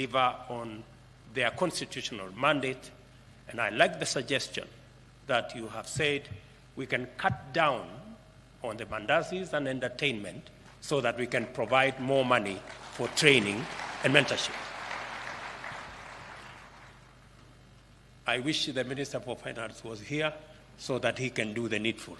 deliver on their constitutional mandate. And I like the suggestion that you have said we can cut down on the mandazis and entertainment so that we can provide more money for training and mentorship. I wish the Minister for Finance was here so that he can do the needful.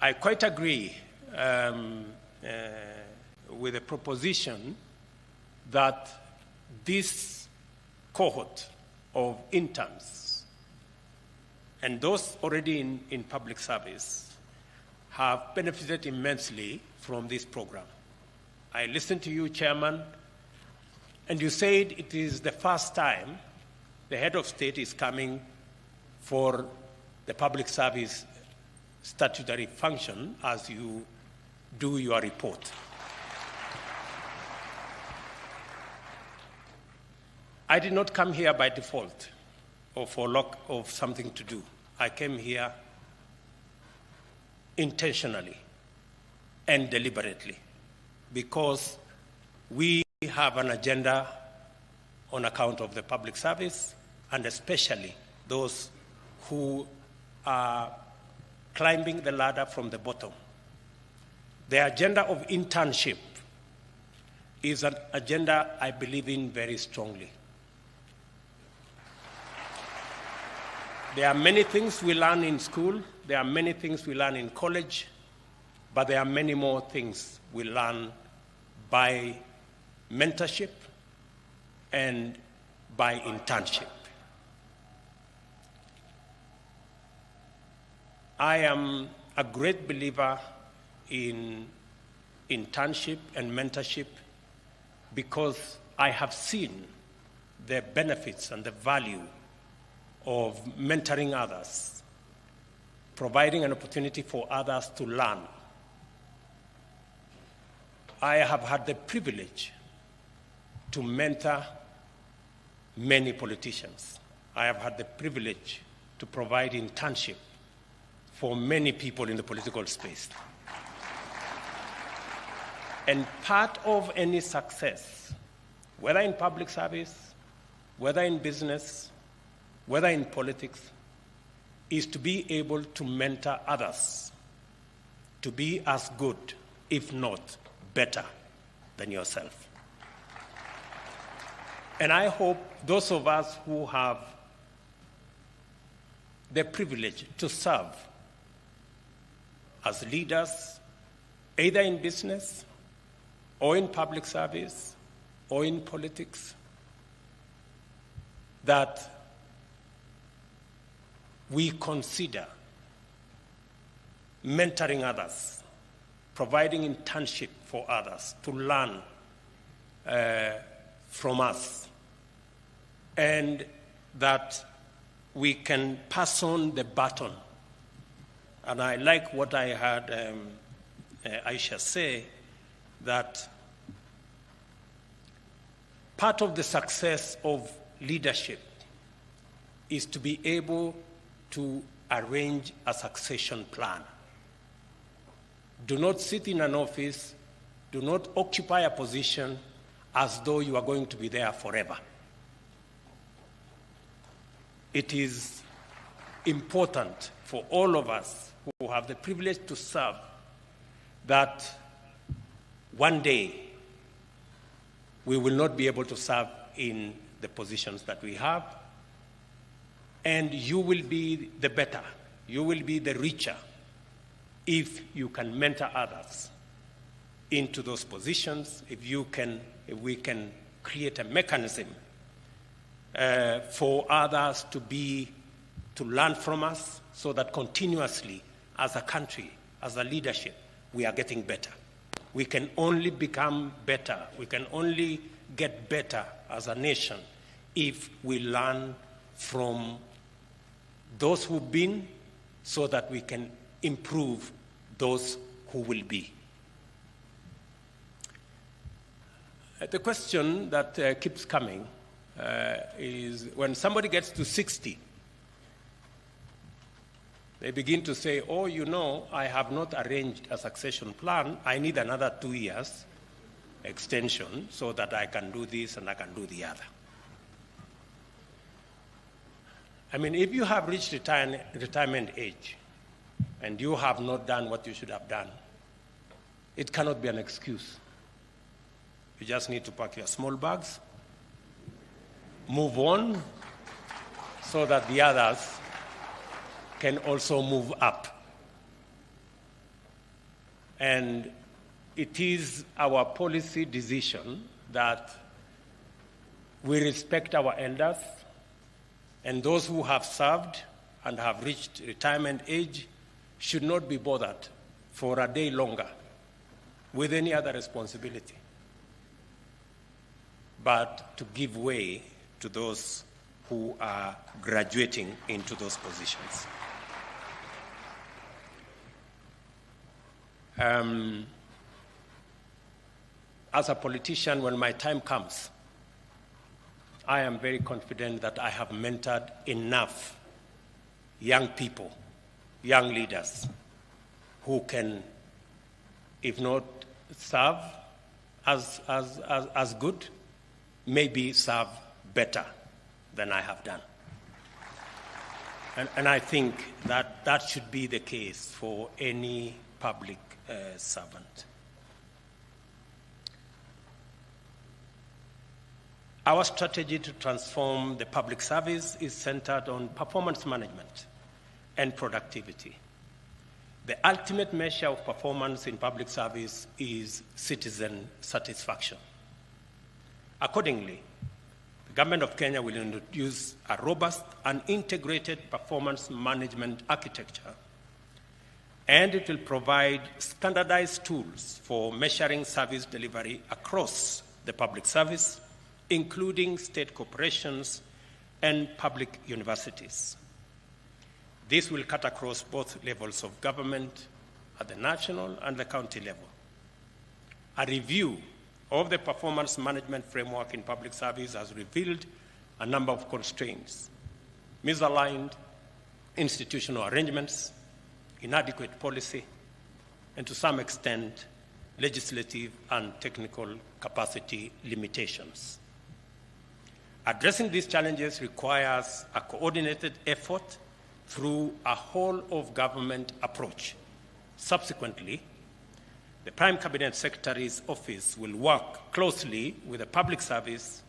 I quite agree with the proposition that this cohort of interns and those already in public service have benefited immensely from this program. I listened to you, Chairman, and you said it is the first time the head of state is coming for the public service statutory function as you do your report. I did not come here by default or for lack of something to do. I came here intentionally and deliberately because we have an agenda on account of the public service and especially those who are climbing the ladder from the bottom. The agenda of internship is an agenda I believe in very strongly. There are many things we learn in school, there are many things we learn in college, but there are many more things we learn by mentorship and by internship. I am a great believer in internship and mentorship because I have seen the benefits and the value of mentoring others, providing an opportunity for others to learn. I have had the privilege to mentor many politicians. I have had the privilege to provide internship for many people in the political space. And part of any success, whether in public service, whether in business, whether in politics, is to be able to mentor others to be as good, if not better, than yourself. And I hope those of us who have the privilege to serve as leaders, either in business or in public service or in politics, that we consider mentoring others, providing internship for others to learn from us, and that we can pass on the baton. And I like what I heard Aisha say, that part of the success of leadership is to be able to arrange a succession plan. Do not sit in an office, do not occupy a position as though you are going to be there forever. It is important for all of us who have the privilege to serve that one day we will not be able to serve in the positions that we have, and you will be the better, you will be the richer if you can mentor others into those positions, if we can create a mechanism for others to learn from us, so that continuously as a country, as a leadership, we are getting better. We can only become better, we can only get better as a nation if we learn from those who've been, so that we can improve those who will be. The question that keeps coming is, when somebody gets to 60, they begin to say, oh, you know, I have not arranged a succession plan. I need another 2 years extension so that I can do this and I can do the other. I mean, if you have reached retirement age and you have not done what you should have done, it cannot be an excuse. You just need to pack your small bags, move on, so that the others can also move up. And it is our policy decision that we respect our elders, and those who have served and have reached retirement age should not be bothered for a day longer with any other responsibility, but to give way to those who are graduating into those positions. As a politician, when my time comes, I am very confident that I have mentored enough young people, young leaders, who can, if not serve as good, maybe serve better than I have done. And I think that that should be the case for any public servant. Our strategy to transform the public service is centered on performance management and productivity. The ultimate measure of performance in public service is citizen satisfaction. Accordingly, the Government of Kenya will introduce a robust and integrated performance management architecture, and it will provide standardized tools for measuring service delivery across the public service, including state corporations and public universities. This will cut across both levels of government at the national and the county level. A review of the performance management framework in public service has revealed a number of constraints: misaligned institutional arrangements, inadequate policy, and to some extent, legislative and technical capacity limitations. Addressing these challenges requires a coordinated effort through a whole-of-government approach. Subsequently, the Prime Cabinet Secretary's office will work closely with the public service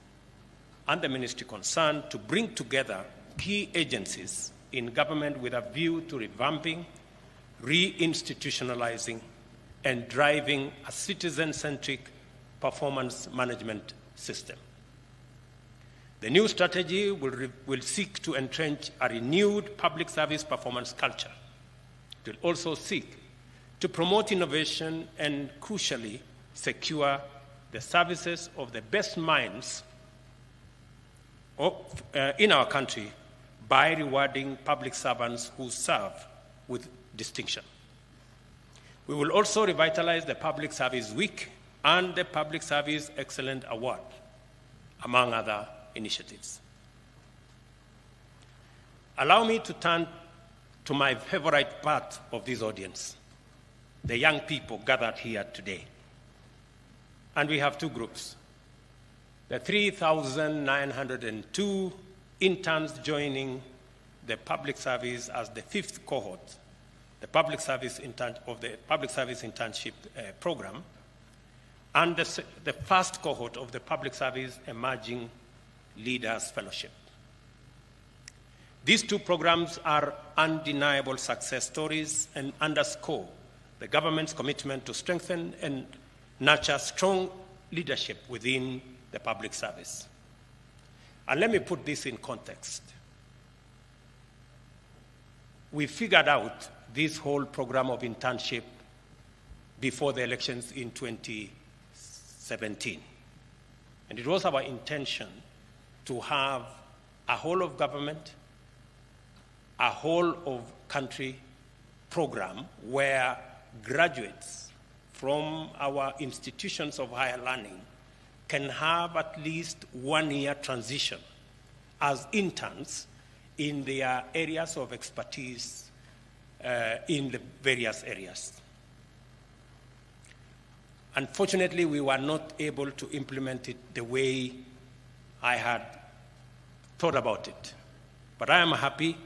and the ministry concerned to bring together key agencies in government with a view to revamping, re-institutionalizing, and driving a citizen-centric performance management system. The new strategy will seek to entrench a renewed public service performance culture. It will also seek to promote innovation and, crucially, secure the services of the best minds in our country by rewarding public servants who serve with distinction. We will also revitalize the Public Service Week and the Public Service Excellence Award, among other initiatives. Allow me to turn to my favorite part of this audience, the young people gathered here today. And we have two groups. The 3,902 interns joining the public service as the fifth cohort, the public service internship program, and the first cohort of the Public Service Emerging Leaders Fellowship. These two programs are undeniable success stories and underscore the government's commitment to strengthen and nurture strong leadership within the public service. And let me put this in context. We figured out this whole program of internship before the elections in 2017. And it was our intention to have a whole of government, a whole of country program where graduates from our institutions of higher learning can have at least 1 year transition as interns in their areas of expertise in the various areas. Unfortunately, we were not able to implement it the way I had thought about it. But I am happy